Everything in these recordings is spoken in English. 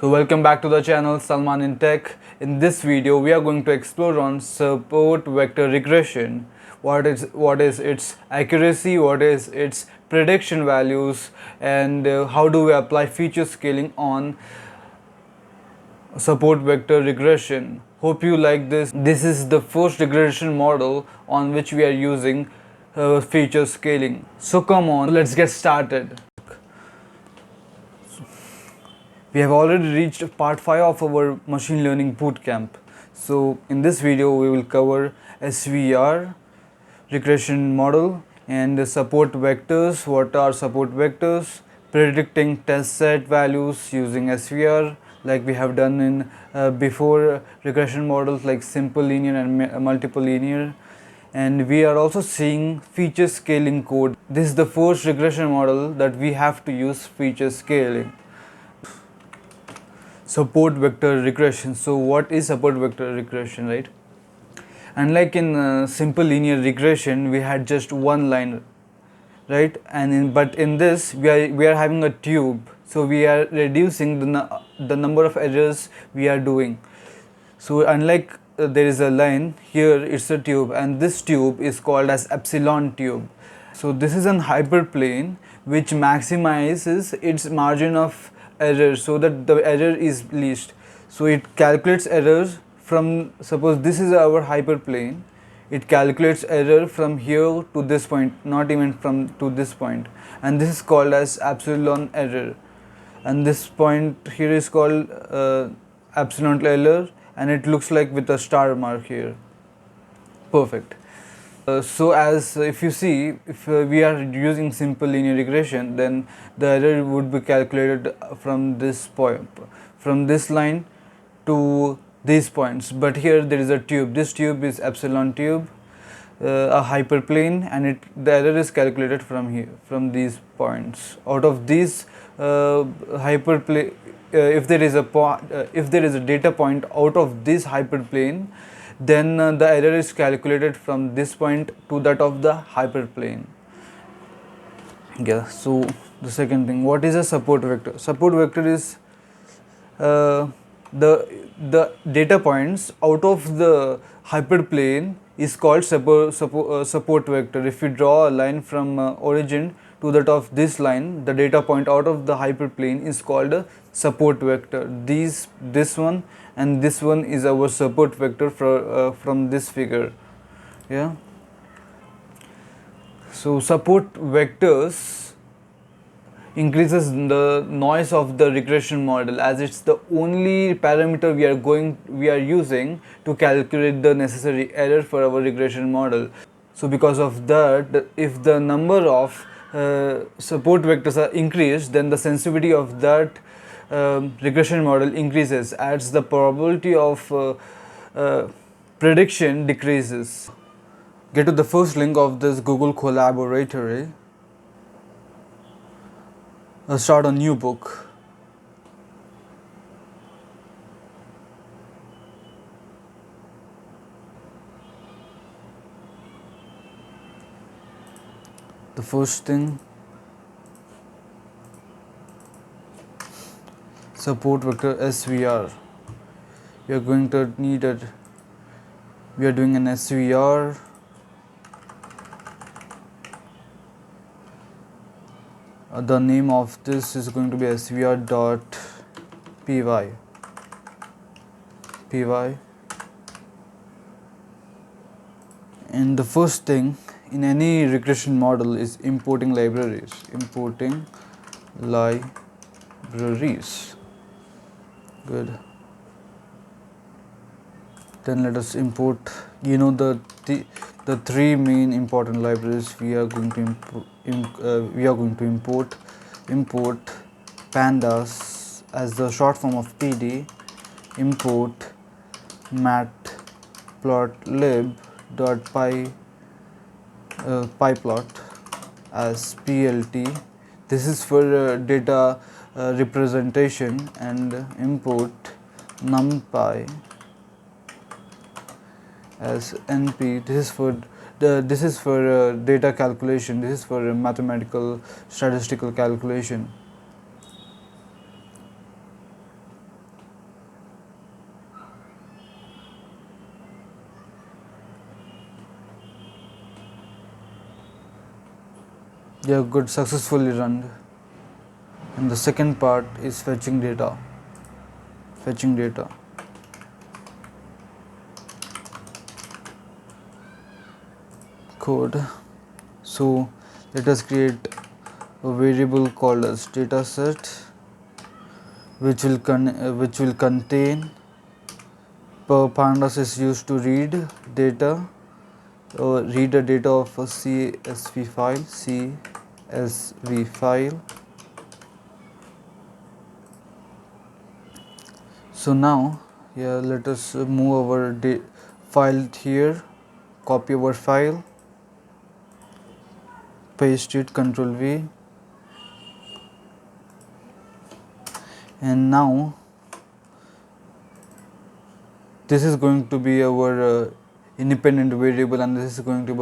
So welcome back to the channel Salman in Tech. In this video we are going to explore on support vector regression. What is its accuracy, what is its prediction values, and how do we apply feature scaling on support vector regression. Hope you like this. This is the first regression model on which we are using feature scaling. So come on, let's get started. We have already reached part 5 of our machine learning bootcamp. So in this video we will cover SVR, regression model, and support vectors. What are support vectors? Predicting test set values using SVR like we have done in before regression models like simple linear and multiple linear. And we are also seeing feature scaling code. This is the first regression model that we have to use feature scaling. Support vector regression. So what is support vector regression, right? Unlike in simple linear regression, we had just one line, right? And but in this we are having a tube, so we are reducing the number of errors we are doing. So unlike there is a line, here it's a tube, and this tube is called as epsilon tube. So this is an hyperplane which maximizes its margin of error so that the error is least. So it calculates errors from, suppose this is our hyperplane, it calculates error from here to this point, not even from to this point, and this is called as epsilon error, and this point here is called epsilon error, and it looks like with a star mark here. Perfect. So as if you see, if we are using simple linear regression, then the error would be calculated from this point, from this line to these points. But here there is a tube. This tube is epsilon tube, a hyperplane, and the error is calculated from here, from these points. Out of these hyperplane, if there is a data point out of this hyperplane, then the error is calculated from this point to that of the hyperplane. Yeah. So the second thing, what is a support vector? Support vector is the data points out of the hyperplane is called support vector. If you draw a line from origin to that of this line, the data point out of the hyperplane is called a support vector. This one and this one is our support vector from this figure. Yeah. So support vectors increases the noise of the regression model, as it's the only parameter we are using to calculate the necessary error for our regression model. So because of that, if the number of support vectors are increased, then the sensitivity of that regression model increases, as the probability of prediction decreases. Get to the first link of this Google Collaboratory. Start a new book. The first thing, support vector SVR. We are going to need it. We are doing an SVR. The name of this is going to be svr.py. And the first thing in any regression model is importing libraries. Good. Then let us import, the three main important libraries we are going to import pandas as the short form of pd, import matplotlib.pyplot as plt. This is for data representation, and import numpy as np. This is for data calculation. This is for mathematical statistical calculation. Yeah, good, successfully run. And the second part is fetching data. Code. So let us create a variable called as dataset, which will contain, pandas is used to read data, read the data of a CSV file. So now, yeah, let us move our file here, copy our file, paste it, Ctrl V, and now this is going to be our independent variable, and this is going to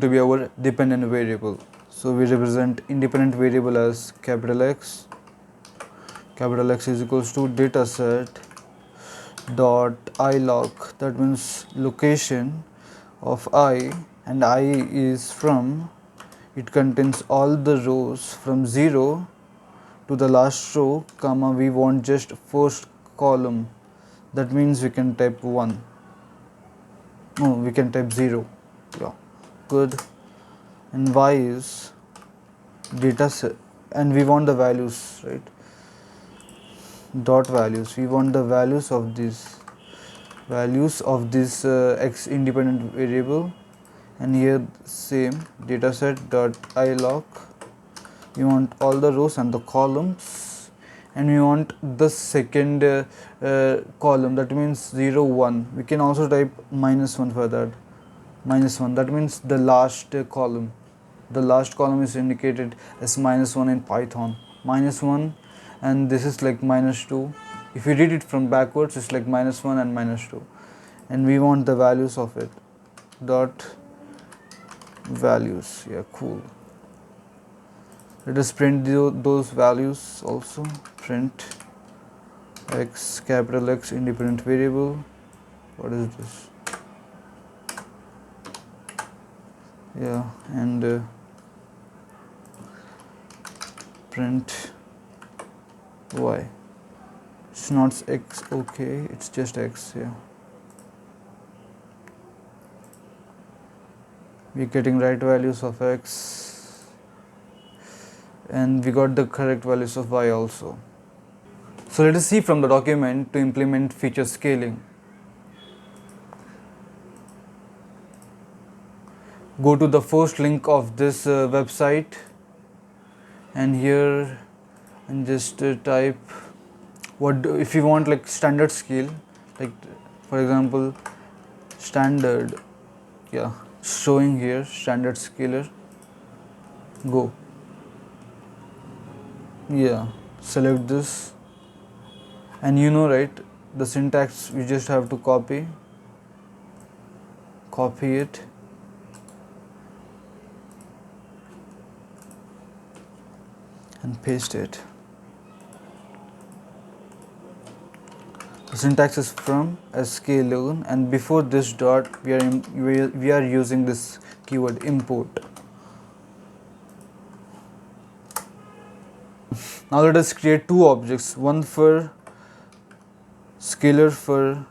be our dependent variable. So we represent independent variable as capital X. Capital X is equals to dataset dot ilog, that means location of I, and I is from, it contains all the rows from 0 to the last row, comma, we want just first column, that means we can type 1, no, we can type 0. Yeah, good. And Y is data set, and we want the values, right? Dot values, we want the values of this X independent variable, and here same dataset dot ilog, we want all the rows and the columns, and we want the second column, that means 0 1. We can also type -1 for that. -1, that means the last column. The last column is indicated as -1 in Python. -1, and this is like -2. If you read it from backwards, it's like -1 and -2, and we want the values of it. Dot values. Yeah, cool. Let us print those values also. Print X, capital X, independent variable. What is this? Yeah, and print Y. It's not X, okay, it's just X. Yeah, we're getting right values of X, and we got the correct values of Y also. So let us see from the document to implement feature scaling. Go to the first link of this website, and here, and just type if you want like standard scale, like for example standard, yeah, showing here standard scaler. Go, yeah, select this, and you know, right, the syntax, you just have to copy it and paste it. The syntax is from sklearn, and before this dot we are using this keyword import. Now let us create two objects, one for scalar for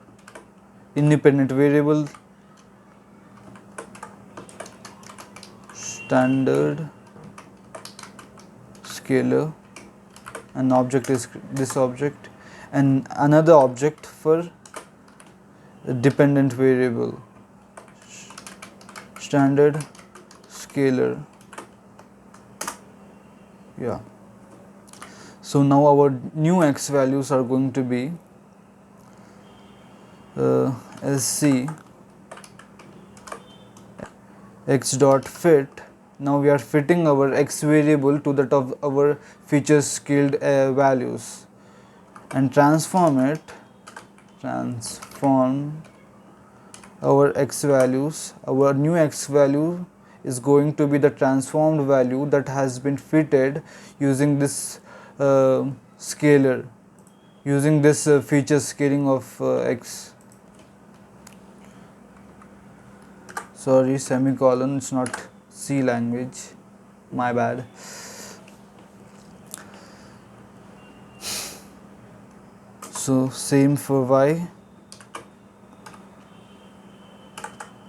independent variable, standard scalar, an object is this object, and another object for dependent variable, standard scalar. Yeah. So now our new X values are going to be sc X dot fit. Now we are fitting our X variable to that of our feature scaled values, and transform our X values. Our new X value is going to be the transformed value that has been fitted using this scalar, using this feature scaling of X. Sorry, semicolon, it's not C language, my bad. So same for y,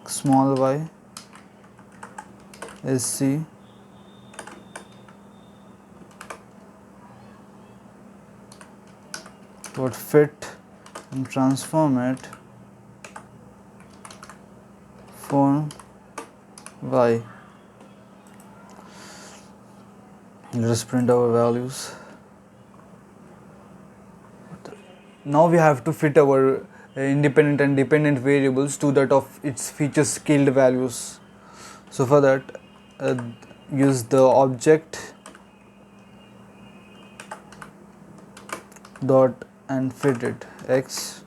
small y is C, dot fit and transform it for y. Let us print our values. Now we have to fit our independent and dependent variables to that of its feature scaled values. So for that, use the object dot and fit it, x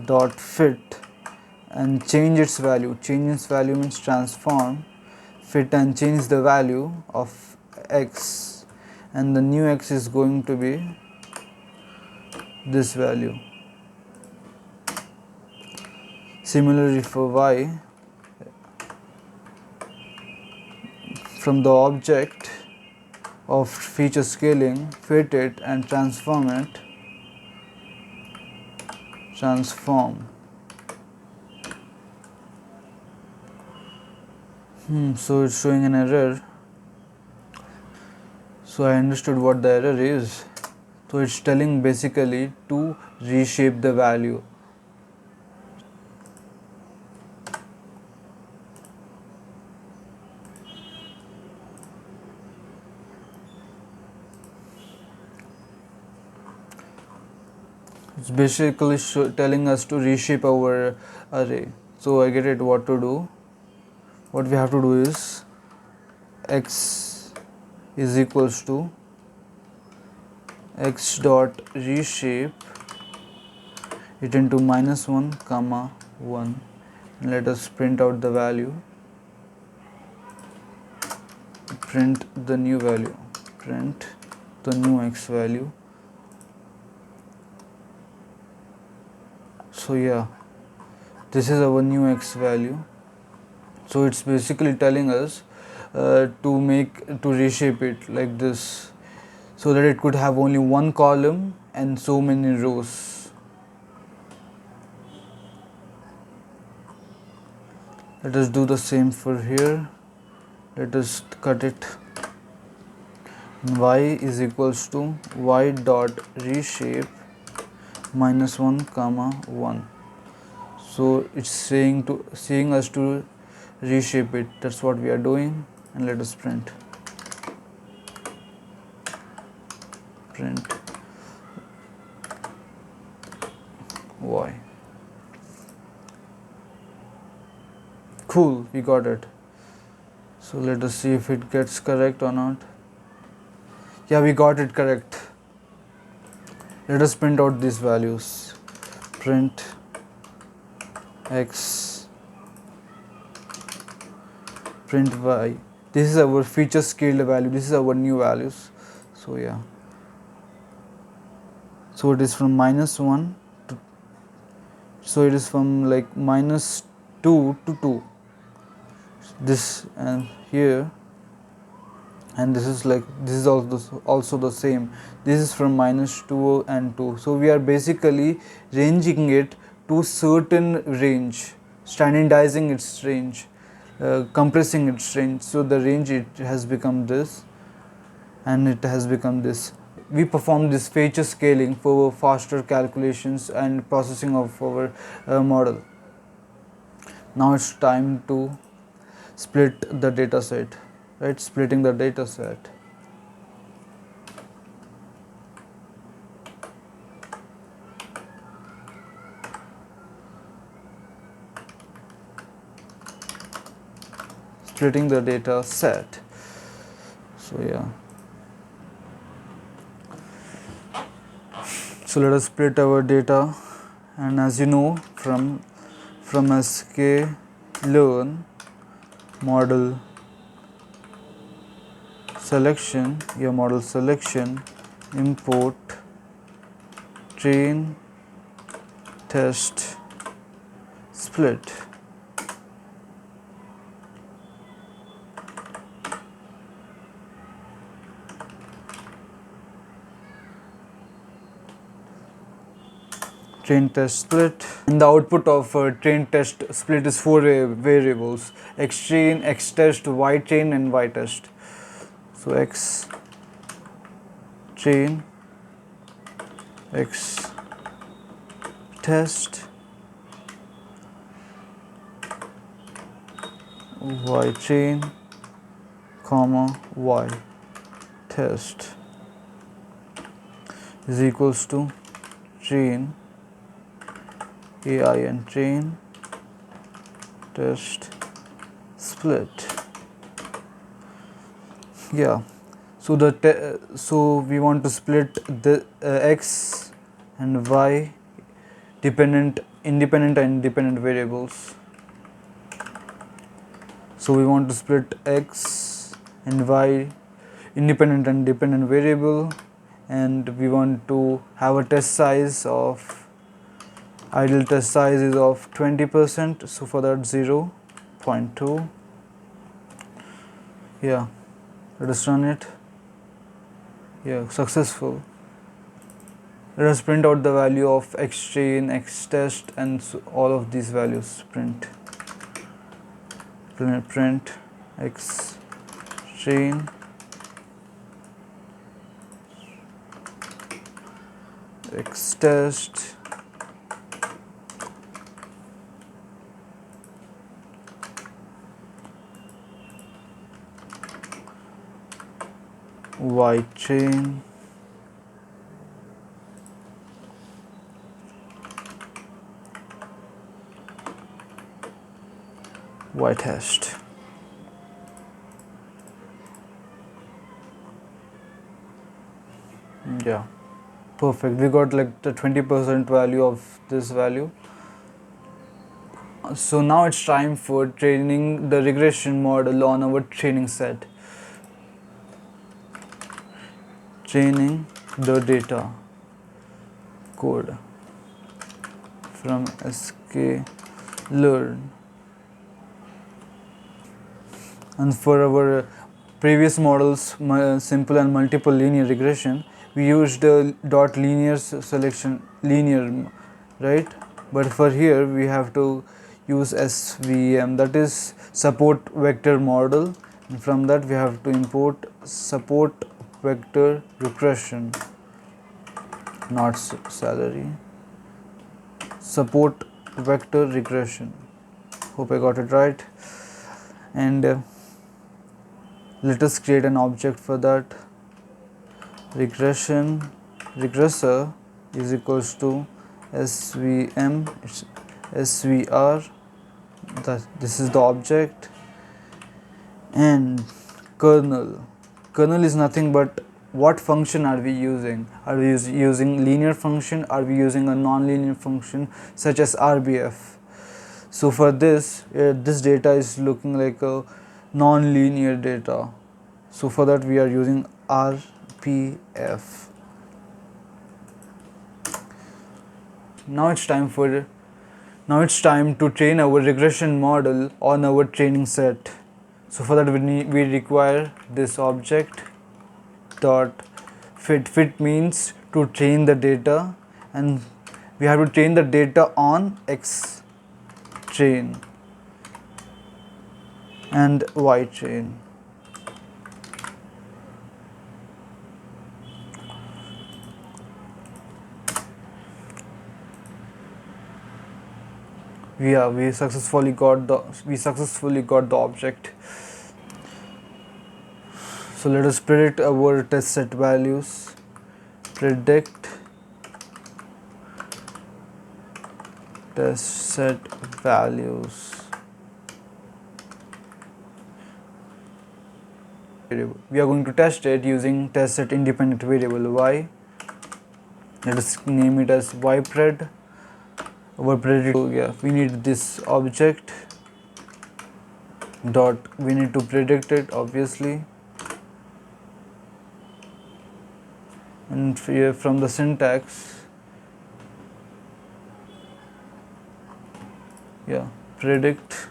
dot fit, and change its value. Change its value means transform, fit and change the value of x, and the new x is going to be this value. Similarly for y, from the object of feature scaling, fit it and transform it, transform. So it's showing an error. So I understood what the error is. So it's telling basically to reshape the value. It's basically telling us to reshape our array. So I get it what to do. What we have to do is x is equals to x dot reshape it into -1 comma 1, and let us print out the value, print the new value, print the new x value. So yeah, this is our new x value. So it's basically telling us to reshape it like this, so that it could have only one column and so many rows. Let us do the same for here. Let us cut it. Y is equals to y dot reshape -1 comma 1. So it's saying us to reshape it. That's what we are doing, and let us print y. Cool, we got it. So let us see if it gets correct or not. Yeah, we got it correct. Let us print out these values. Print x, print y. This is our feature scaled value. This is our new values. So yeah. So it is from -1 to, so it is from like -2 to 2. This and here, and this is like, this is also the same. This is from -2 and 2. So we are basically ranging it to certain range, standardizing its range, compressing its range. So the range, it has become this, and it has become this. We perform this feature scaling for faster calculations and processing of our model. Now it's time to split the data set, right? Splitting the data set. Splitting the data set. So yeah. So let us split our data, and as you know from sklearn model selection, your model selection, import train test split. train test split, and the output of train test split is four variables: x train, x test, y train, and y test. So x train, x test, y train, comma y test is equals to train AI and train test split. Yeah, so so we want to split the x and y independent and dependent variables. So we want to split x and y independent and dependent variable, and we want to have a test size of ideal test size is of 20%. So for that 0.2. Yeah, let us run it. Yeah, successful. Let us print out the value of x train, x test, and so all of these values. Print x train, x test, y train, y test. Yeah, perfect. We got like the 20% value of this value. So now it's time for training the regression model on our training set. Training the data code from sklearn. And for our previous models, simple and multiple linear regression, we used dot linear selection, linear, right? But for here we have to use SVM, that is support vector model, and from that we have to import support vector regression, not salary, support vector regression. Hope I got it right. And let us create an object for that. Regressor is equals to svm, svr, this is the object, and kernel is nothing but what function are we using. Are we using linear function? Are we using a non-linear function such as rbf? So for this, this data is looking like a non-linear data. So for that we are using RPF. Now it's time to train our regression model on our training set. So for that we require this object dot fit. Fit means to train the data, and we have to train the data on X train and Y train. Yeah, we successfully got the object. So let us predict our test set values. Predict test set values. We are going to test it using test set independent variable y. Let us name it as ypred. Our predict, yeah, we need this object dot, we need to predict it obviously, and here from the syntax, yeah, predict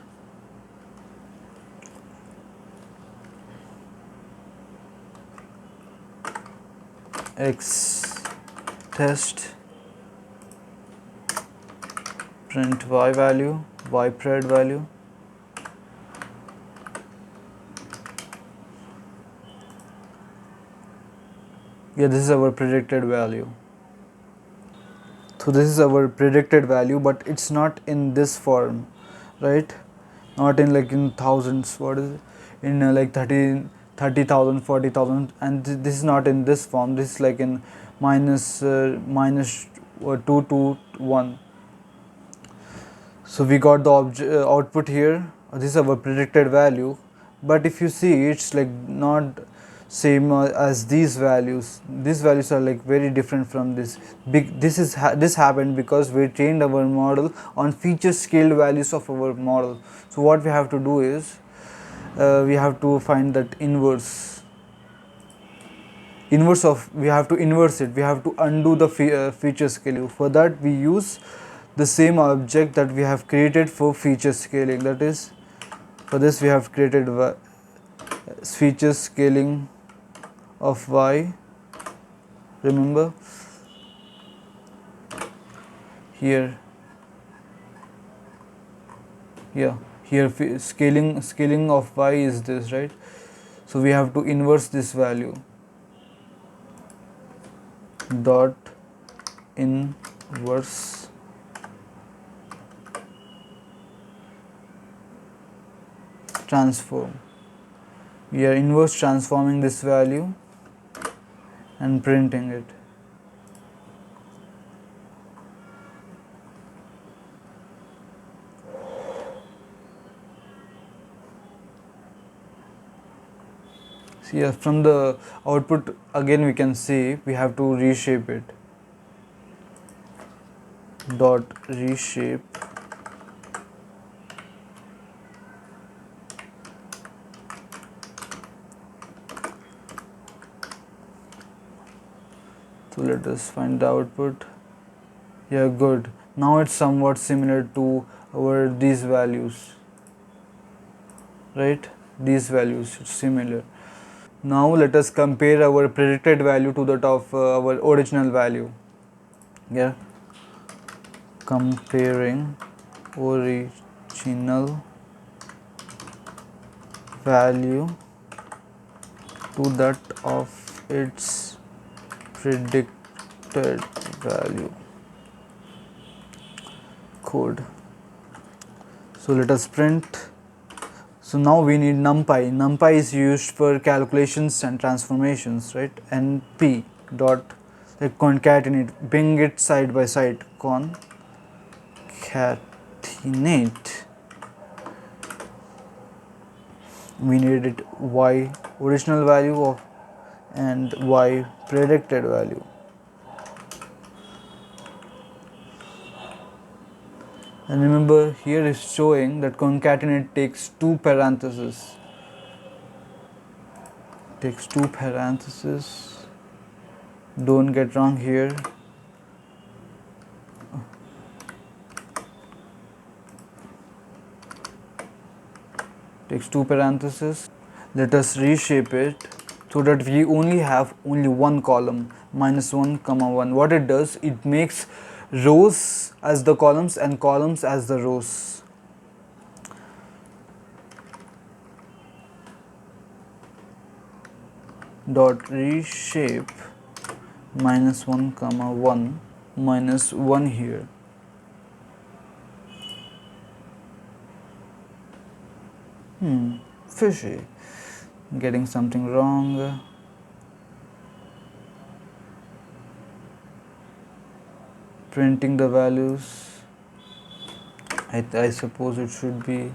x test print y value, y pred value. Yeah, this is our predicted value. So this is our predicted value, but it's not in this form, right? Not in like in thousands. What is it? In like 30,000, 40,000, and this is not in this form. This is like in minus 2 to 1. So we got the output here. This is our predicted value, but if you see, it's like not same as these values. These values are like very different from this. This happened because we trained our model on feature scaled values of our model. So what we have to do is we have to find that inverse of, we have to inverse it, we have to undo the feature scaling. For that we use the same object that we have created for feature scaling. That is, for this we have created feature scaling of y. Remember here, yeah, here scaling of y is this, right? So we have to inverse this value, dot inverse transform. We are inverse transforming this value and printing it. See, from the output again we can see we have to reshape it. Dot reshape so let us find the output. Yeah, good. Now it's somewhat similar to our these values, right? These values, it's similar. Now let us compare our predicted value to that of our original value. Yeah, comparing original value to that of its predicted value. Code. So let us print. So now we need numpy. Numpy is used for calculations and transformations, right? np dot like concatenate, bring it side by side. Concatenate. We needed y original value of and y predicted value. And remember, here is showing that concatenate takes two parentheses. Takes two parentheses. Don't get wrong here. Takes two parentheses. Let us reshape it so that we only have only one column, -1, 1. What it does, it makes rows as the columns and columns as the rows. Dot reshape -1, 1, -1 here. Fishy. Getting something wrong. Printing the values. I suppose it should be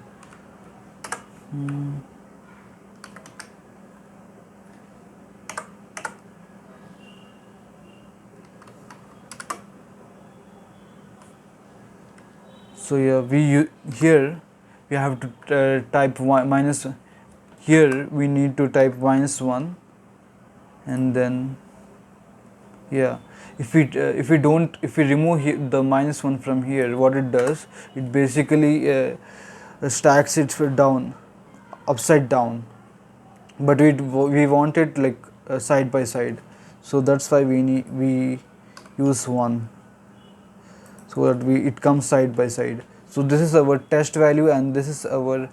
so yeah, here we have to type minus. Here we need to type -1, and then yeah, if we remove the -1 from here, what it does, it basically stacks it down, upside down, but we want it like side by side, so that's why we use 1. so that it comes side by side. So this is our test value and this is our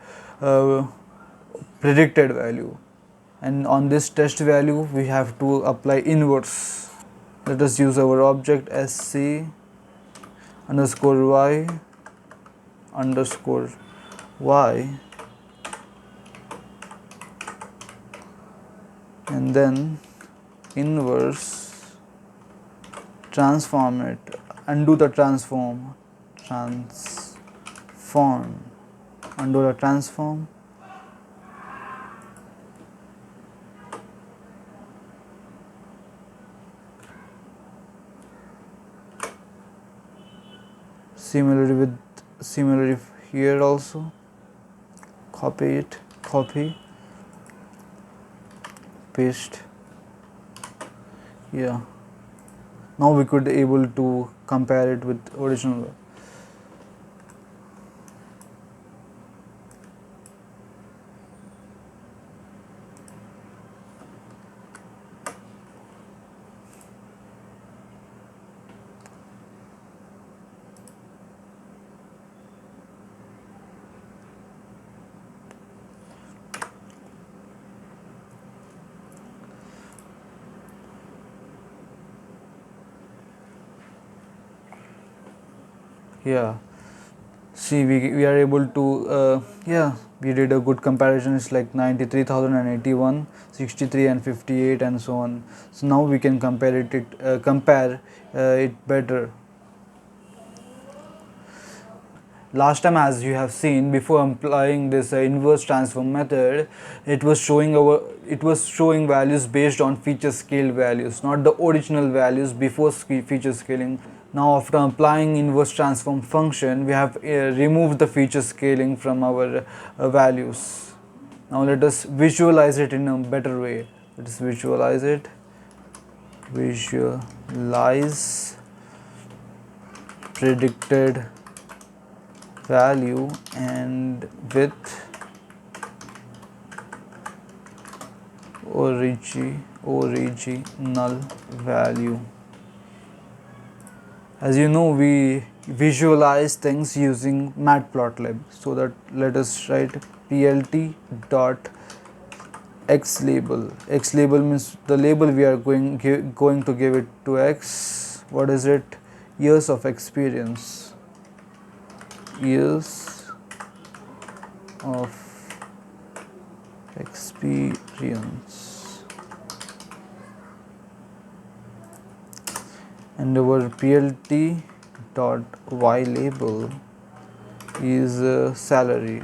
predicted value, and on this test value we have to apply inverse. Let us use our object sc underscore y underscore y, and then inverse, transform it, undo the transform, undo the transform, similarly here also, copy it, copy, paste. Yeah, now we could able to compare it with original. Yeah, see, we are able to yeah, we did a good comparison. It's like 93,081, 63 and 58 and so on. So now we can compare it better. Last time, as you have seen, before applying this inverse transform method, it was showing values based on feature scale values, not the original values before feature scaling. Now after applying inverse transform function, we have removed the feature scaling from our values. Now let us visualize it in a better way. Let us visualize it. Visualize predicted value and with original value. As you know, we visualize things using matplotlib, so that let us write plt dot xlabel. Xlabel means the label we are going to give it to x. What is it? Years of experience. Years of experience, and our plt dot y label is salary.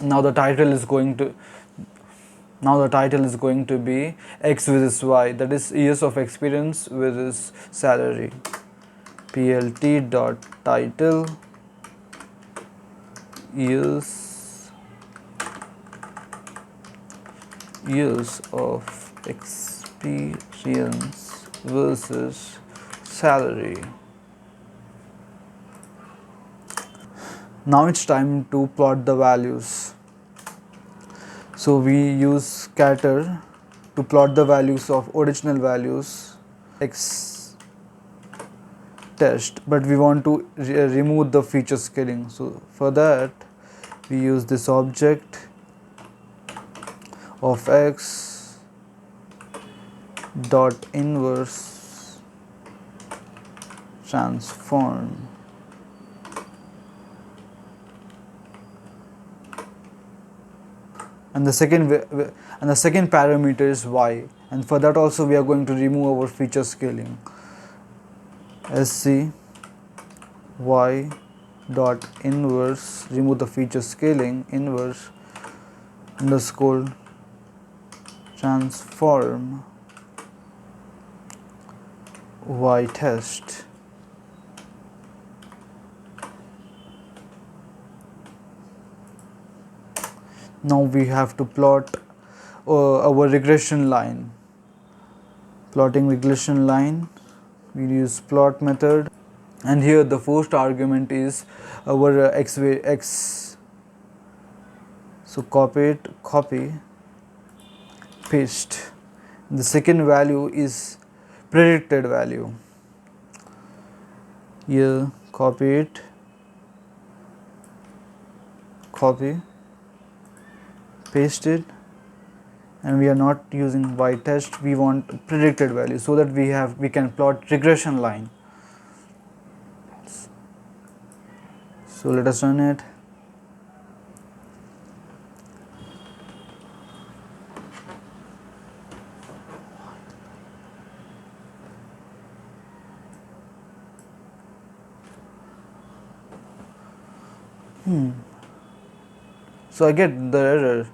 Now the title is going to be x versus y, that is years of experience versus salary. Plt dot title years of experience versus salary. Now it's time to plot the values. So we use scatter to plot the values of original values x test, but we want to remove the feature scaling. So for that we use this object of x dot inverse transform, and the second parameter is y, and for that also we are going to remove our feature scaling. Sc y dot inverse, remove the feature scaling, inverse underscore transform y test. Now we have to plot our regression line. Plotting regression line, we use plot method, and here the first argument is our x. So copy, paste. The second value is predicted value. Here copy it, copy, paste it, and we are not using y-test, we want predicted value, so that we can plot regression line. So let us run it. So I get the error.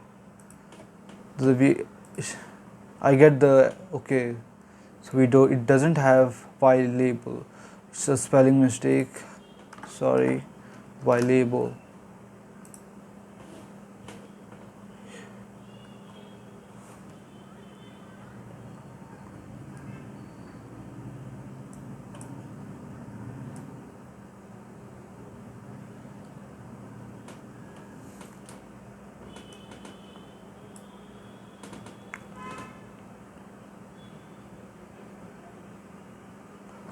I get the okay. So it doesn't have y label. It's a spelling mistake. Sorry, y label.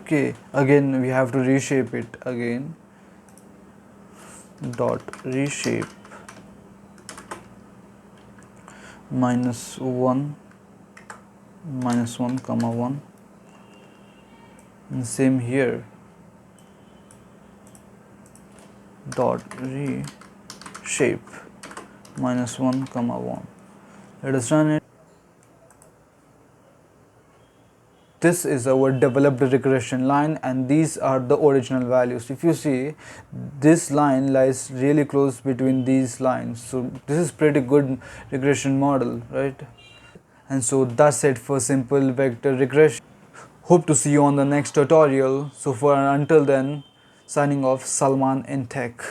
Okay, again we have to reshape it again. Dot reshape -1 -1 comma 1, and same here. Dot reshape -1 comma 1. Let us run it. This is our developed regression line, and these are the original values. If you see, this line lies really close between these lines, so this is pretty good regression model, right? And so that's it for simple vector regression. Hope to see you on the next tutorial. So for until then, signing off, Salman in Tech.